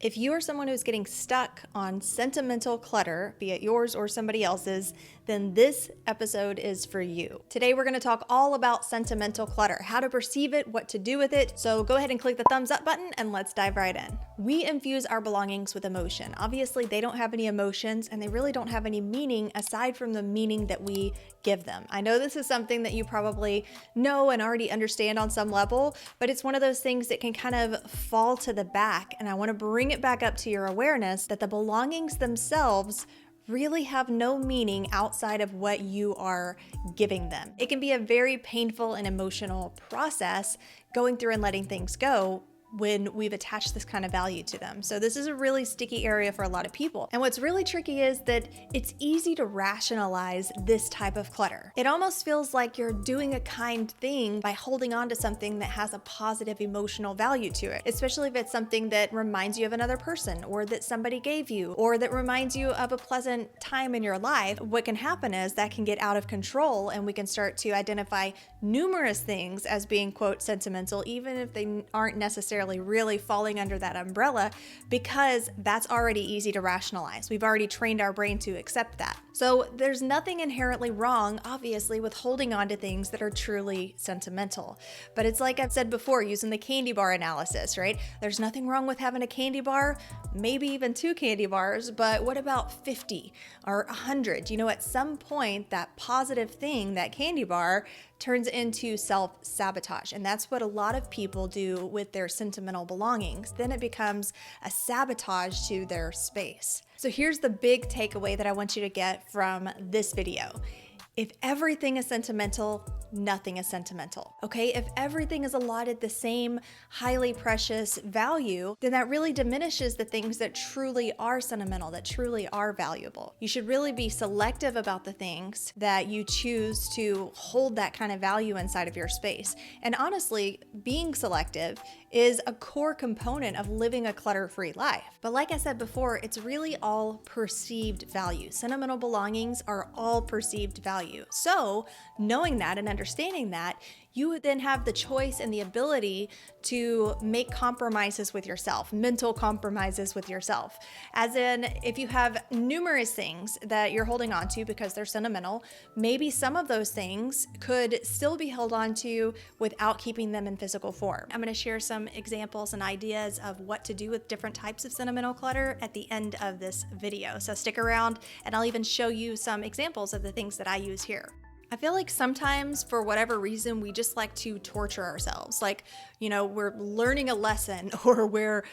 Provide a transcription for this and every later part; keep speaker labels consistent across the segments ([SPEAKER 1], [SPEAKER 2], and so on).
[SPEAKER 1] If you are someone who's getting stuck on sentimental clutter, be it yours or somebody else's, then this episode is for you. Today we're going to talk all about sentimental clutter, how to perceive it, what to do with it. So go ahead and click the thumbs up button and let's dive right in. We infuse our belongings with emotion. Obviously, they don't have any emotions and they really don't have any meaning aside from the meaning that we give them. I know this is something that you probably know and already understand on some level, but it's one of those things that can kind of fall to the back. And I want to bring it back up to your awareness that the belongings themselves really have no meaning outside of what you are giving them. It can be a very painful and emotional process going through and letting things go when we've attached this kind of value to them. So this is a really sticky area for a lot of people. And what's really tricky is that it's easy to rationalize this type of clutter. It almost feels like you're doing a kind thing by holding on to something that has a positive emotional value to it, especially if it's something that reminds you of another person or that somebody gave you or that reminds you of a pleasant time in your life. What can happen is that can get out of control and we can start to identify numerous things as being, quote, sentimental, even if they aren't necessarily really falling under that umbrella, because that's already easy to rationalize. We've already trained our brain to accept that. So there's nothing inherently wrong, obviously, with holding on to things that are truly sentimental. But it's like I've said before, using the candy bar analysis, right? There's nothing wrong with having a candy bar, maybe even 2 candy bars, but what about 50 or 100? You know, at some point, that positive thing, that candy bar, turns into self-sabotage. And that's what a lot of people do with their sentimental belongings. Then it becomes a sabotage to their space. So here's the big takeaway that I want you to get from this video. If everything is sentimental, nothing is sentimental, okay? If everything is allotted the same highly precious value, then that really diminishes the things that truly are sentimental, that truly are valuable. You should really be selective about the things that you choose to hold that kind of value inside of your space. And honestly, being selective is a core component of living a clutter-free life. But like I said before, it's really all perceived value. Sentimental belongings are all perceived value. So knowing that and understanding that, you would then have the choice and the ability to make compromises with yourself, mental compromises with yourself. As in, if you have numerous things that you're holding on to because they're sentimental, maybe some of those things could still be held on to without keeping them in physical form. I'm going to share some examples and ideas of what to do with different types of sentimental clutter at the end of this video. So stick around and I'll even show you some examples of the things that I use here. I feel like sometimes, for whatever reason, we just like to torture ourselves. Like, you know, we're learning a lesson or we're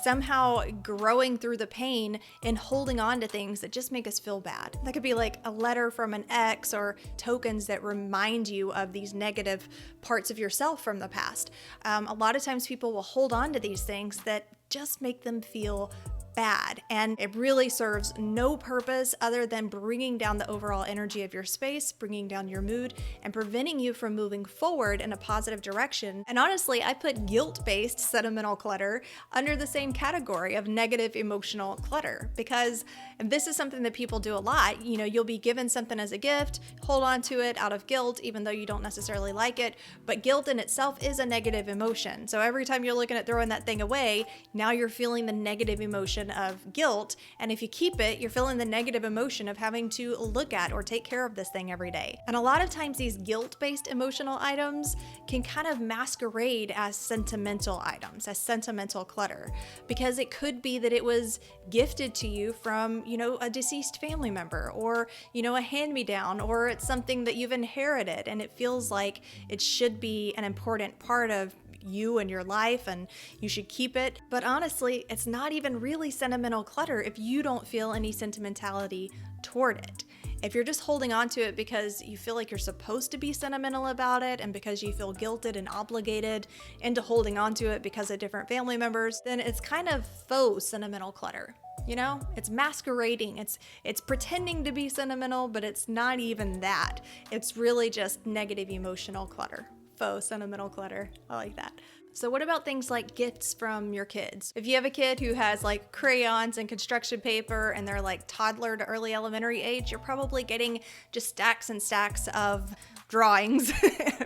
[SPEAKER 1] somehow growing through the pain and holding on to things that just make us feel bad. That could be like a letter from an ex or tokens that remind you of these negative parts of yourself from the past. A lot of times people will hold on to these things that just make them feel bad, and it really serves no purpose other than bringing down the overall energy of your space, bringing down your mood, and preventing you from moving forward in a positive direction. And honestly, I put guilt-based sentimental clutter under the same category of negative emotional clutter, because this is something that people do a lot. You know, you'll be given something as a gift, hold on to it out of guilt, even though you don't necessarily like it, but guilt in itself is a negative emotion. So every time you're looking at throwing that thing away, now you're feeling the negative emotion of guilt, and if you keep it, you're feeling the negative emotion of having to look at or take care of this thing every day. And a lot of times these guilt-based emotional items can kind of masquerade as sentimental items, as sentimental clutter, because it could be that it was gifted to you from, you know, a deceased family member, or, you know, a hand-me-down, or it's something that you've inherited and it feels like it should be an important part of you and your life and you should keep it. But honestly, it's not even really sentimental clutter if you don't feel any sentimentality toward it. If you're just holding on to it because you feel like you're supposed to be sentimental about it and because you feel guilted and obligated into holding on to it because of different family members, then it's kind of faux sentimental clutter. You know, it's masquerading, it's pretending to be sentimental, but it's not even that. It's really just negative emotional clutter. Faux sentimental clutter. I like that. So what about things like gifts from your kids? If you have a kid who has like crayons and construction paper and they're like toddler to early elementary age, you're probably getting just stacks and stacks of drawings,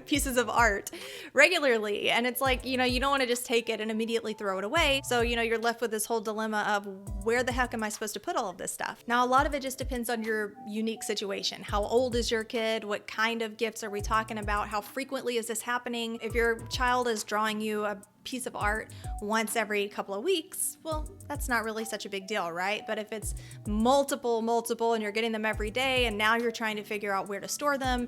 [SPEAKER 1] pieces of art regularly. And it's like, you don't want to just take it and immediately throw it away. So, you're left with this whole dilemma of where the heck am I supposed to put all of this stuff? Now, a lot of it just depends on your unique situation. How old is your kid? What kind of gifts are we talking about? How frequently is this happening? If your child is drawing you a piece of art once every couple of weeks, well, that's not really such a big deal, right? But if it's multiple, and you're getting them every day, and now you're trying to figure out where to store them,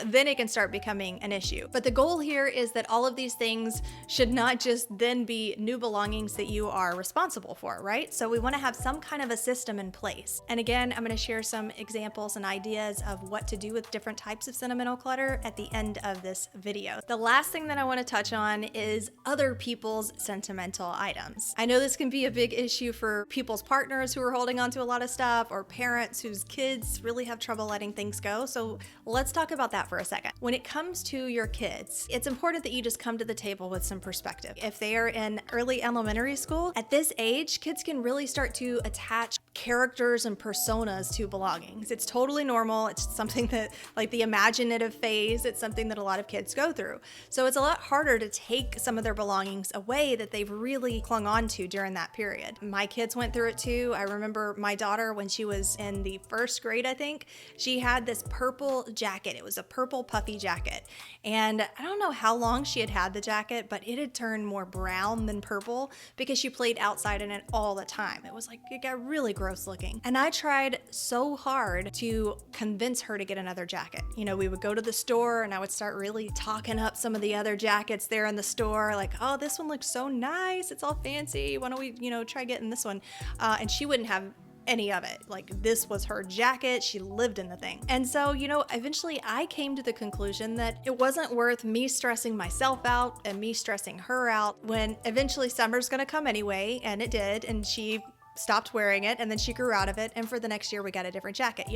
[SPEAKER 1] then it can start becoming an issue. But the goal here is that all of these things should not just then be new belongings that you are responsible for, right? So we want to have some kind of a system in place. And again, I'm going to share some examples and ideas of what to do with different types of sentimental clutter at the end of this video. The last thing that I want to touch on is other people's sentimental items. I know this can be a big issue for people's partners who are holding on to a lot of stuff, or parents whose kids really have trouble letting things go. So let's talk about that for a second. When it comes to your kids, it's important that you just come to the table with some perspective. If they are in early elementary school, at this age, kids can really start to attach characters and personas to belongings. It's totally normal. It's something that, like the imaginative phase, it's something that a lot of kids go through. So it's a lot harder to take some of their belongings away that they've really clung on to during that period. My kids went through it too. I remember my daughter, when she was in the first grade, I think, she had this purple jacket. It was a purple puffy jacket. And I don't know how long she had the jacket, but it had turned more brown than purple because she played outside in it all the time. It was like, it got really gross looking. And I tried so hard to convince her to get another jacket. We would go to the store and I would start really talking up some of the other jackets there in the store, like, oh, this one looks so nice. It's all fancy. Why don't we, try getting this one? And she wouldn't have any of it. Like, this was her jacket. She lived in the thing. And so, eventually I came to the conclusion that it wasn't worth me stressing myself out and me stressing her out when eventually summer's going to come anyway. And it did. And she stopped wearing it, and then she grew out of it, and for the next year we got a different jacket,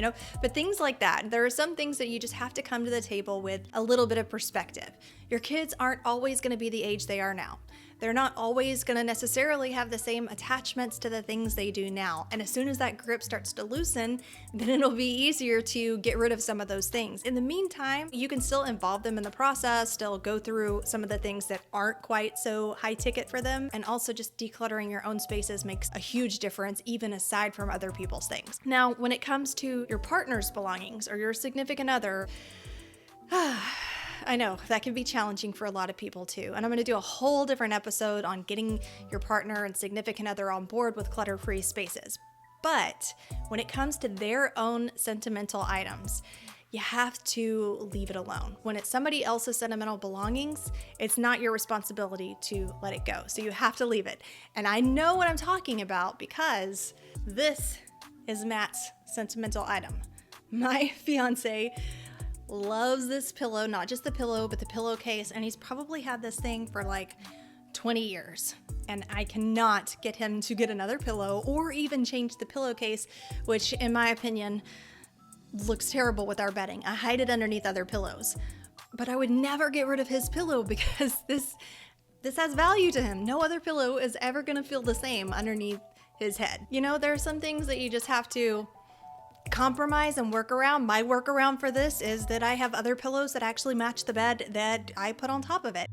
[SPEAKER 1] but things like that. There are some things that you just have to come to the table with a little bit of perspective. Your kids aren't always going to be the age they are now. They're not always going to necessarily have the same attachments to the things they do now. And as soon as that grip starts to loosen, then it'll be easier to get rid of some of those things. In the meantime, you can still involve them in the process, still go through some of the things that aren't quite so high ticket for them. And also just decluttering your own spaces makes a huge difference, even aside from other people's things. Now, when it comes to your partner's belongings or your significant other, I know that can be challenging for a lot of people too. And I'm going to do a whole different episode on getting your partner and significant other on board with clutter-free spaces. But when it comes to their own sentimental items, you have to leave it alone. When it's somebody else's sentimental belongings, it's not your responsibility to let it go. So you have to leave it. And I know what I'm talking about because this is Matt's sentimental item. My fiance loves this pillow, not just the pillow, but the pillowcase. And he's probably had this thing for like 20 years. And I cannot get him to get another pillow or even change the pillowcase, which in my opinion looks terrible with our bedding. I hide it underneath other pillows, but I would never get rid of his pillow because this has value to him. No other pillow is ever going to feel the same underneath his head. There are some things that you just have to compromise and work around. My workaround for this is that I have other pillows that actually match the bed that I put on top of it.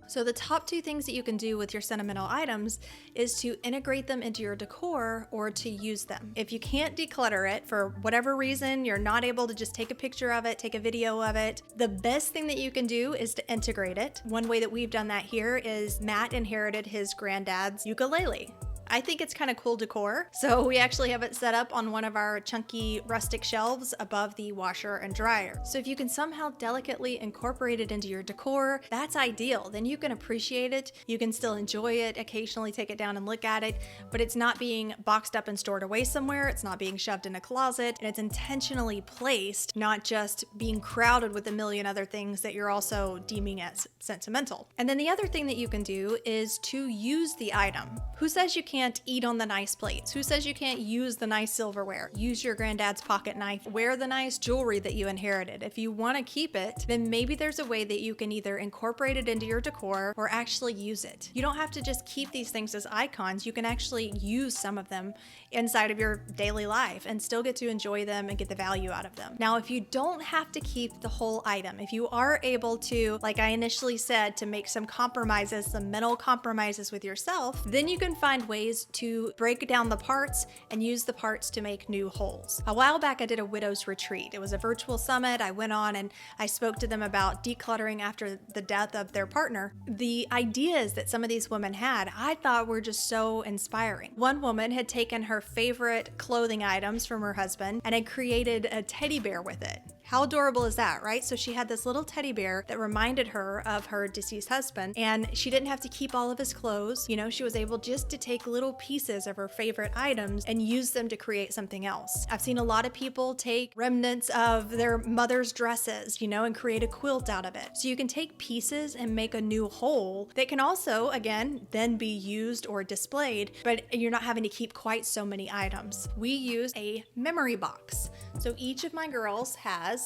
[SPEAKER 1] So the top two things that you can do with your sentimental items is to integrate them into your decor or to use them. If you can't declutter it for whatever reason, you're not able to just take a picture of it, take a video of it, the best thing that you can do is to integrate it. One way that we've done that here is Matt inherited his granddad's ukulele. I think it's kind of cool decor. So we actually have it set up on one of our chunky rustic shelves above the washer and dryer. So if you can somehow delicately incorporate it into your decor, that's ideal. Then you can appreciate it. You can still enjoy it, occasionally take it down and look at it, but it's not being boxed up and stored away somewhere. It's not being shoved in a closet, and it's intentionally placed, not just being crowded with a million other things that you're also deeming as sentimental. And then the other thing that you can do is to use the item. Who says you can't can't eat on the nice plates? Who says you can't use the nice silverware? Use your granddad's pocket knife. Wear the nice jewelry that you inherited. If you want to keep it, then maybe there's a way that you can either incorporate it into your decor or actually use it. You don't have to just keep these things as icons. You can actually use some of them inside of your daily life and still get to enjoy them and get the value out of them. Now, if you don't have to keep the whole item, if you are able to, like I initially said, to make some compromises, some mental compromises with yourself, then you can find ways to break down the parts and use the parts to make new wholes. A while back, I did a widow's retreat. It was a virtual summit. I went on and I spoke to them about decluttering after the death of their partner. The ideas that some of these women had, I thought were just so inspiring. One woman had taken her favorite clothing items from her husband and had created a teddy bear with it. How adorable is that, right? So she had this little teddy bear that reminded her of her deceased husband, and she didn't have to keep all of his clothes. You know, she was able just to take little pieces of her favorite items and use them to create something else. I've seen a lot of people take remnants of their mother's dresses, you know, and create a quilt out of it. So you can take pieces and make a new whole that can also, again, then be used or displayed, but you're not having to keep quite so many items. We use a memory box. So each of my girls has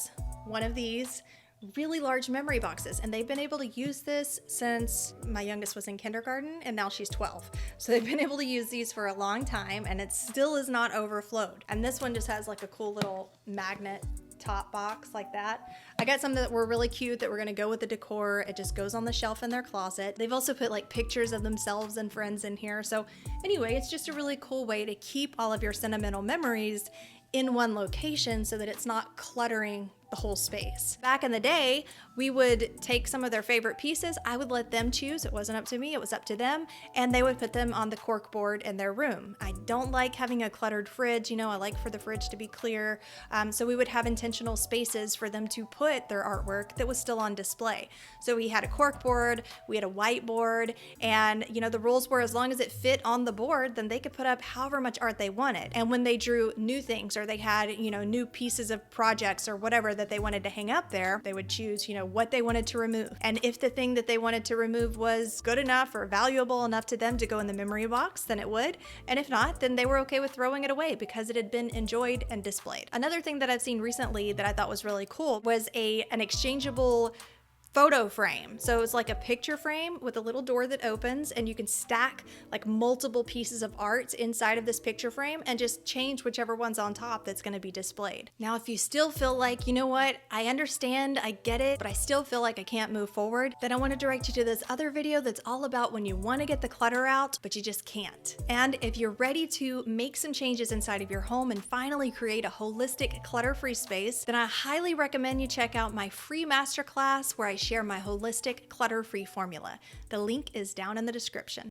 [SPEAKER 1] one of these really large memory boxes, and they've been able to use this since my youngest was in kindergarten and now she's 12. So they've been able to use these for a long time and it still is not overflowed. And this one just has like a cool little magnet top box like that. I got some that were really cute that were gonna go with the decor. It just goes on the shelf in their closet. They've also put like pictures of themselves and friends in here. So anyway, it's just a really cool way to keep all of your sentimental memories in one location so that it's not cluttering the whole space. Back in the day, we would take some of their favorite pieces. I would let them choose. It wasn't up to me, it was up to them. And they would put them on the cork board in their room. I don't like having a cluttered fridge. You know, I like for the fridge to be clear. So we would have intentional spaces for them to put their artwork that was still on display. So we had a cork board, we had a whiteboard, and you know, the rules were as long as it fit on the board, then they could put up however much art they wanted. And when they drew new things or they had, you know, new pieces of projects or whatever that they wanted to hang up there, they would choose, you know, what they wanted to remove. And if the thing that they wanted to remove was good enough or valuable enough to them to go in the memory box, then it would. And if not, then they were okay with throwing it away because it had been enjoyed and displayed. Another thing that I've seen recently that I thought was really cool was an exchangeable photo frame. So it's like a picture frame with a little door that opens and you can stack like multiple pieces of art inside of this picture frame and just change whichever one's on top that's going to be displayed. Now, if you still feel like, you know what, I understand, I get it, but I still feel like I can't move forward, then I want to direct you to this other video that's all about when you want to get the clutter out, but you just can't. And if you're ready to make some changes inside of your home and finally create a holistic clutter-free space, then I highly recommend you check out my free masterclass where I share my holistic clutter-free formula. The link is down in the description.